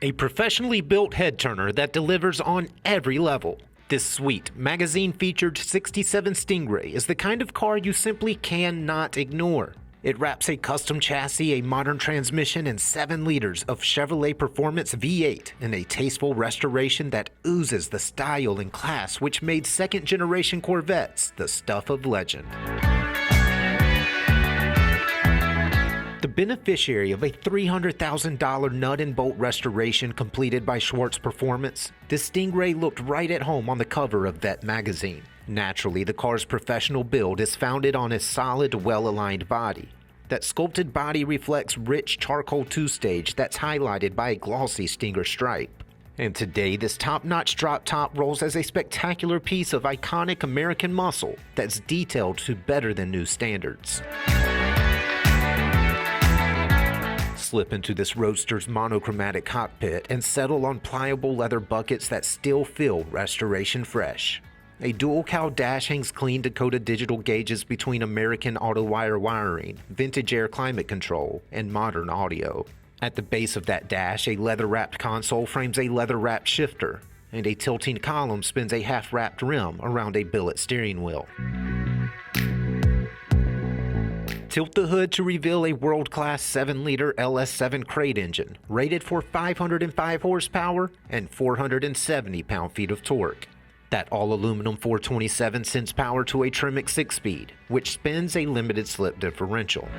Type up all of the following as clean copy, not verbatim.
A professionally built head turner that delivers on every level. This sweet, magazine-featured 67 Stingray is the kind of car you simply cannot ignore. It wraps a custom chassis, a modern transmission, and 7 liters of Chevrolet Performance V8 in a tasteful restoration that oozes the style and class which made second-generation Corvettes the stuff of legend. The beneficiary of a $300,000 nut and bolt restoration completed by Schwartz Performance, the Stingray looked right at home on the cover of Vette Magazine. Naturally, the car's professional build is founded on a solid, well-aligned body. That sculpted body reflects rich charcoal 2-stage that's highlighted by a glossy stinger stripe. And today, this top-notch drop top rolls as a spectacular piece of iconic American muscle that's detailed to better than new standards. Slip into this roadster's monochromatic cockpit and settle on pliable leather buckets that still feel restoration fresh. A dual-cowl dash hangs clean Dakota Digital gauges between American auto-wire wiring, vintage air climate control, and modern audio. At the base of that dash, a leather-wrapped console frames a leather-wrapped shifter, and a tilting column spins a half-wrapped rim around a billet steering wheel. Tilt the hood to reveal a world-class 7-liter LS7 crate engine, rated for 505 horsepower and 470 pound-feet of torque. That all-aluminum 427 sends power to a Tremec 6-speed, which spins a limited slip differential.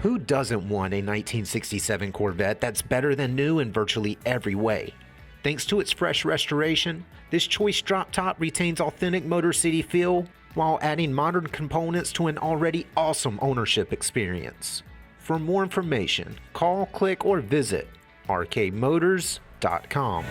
Who doesn't want a 1967 Corvette that's better than new in virtually every way? Thanks to its fresh restoration, this choice drop top retains authentic Motor City feel while adding modern components to an already awesome ownership experience. For more information, call, click, or visit rkmotors.com.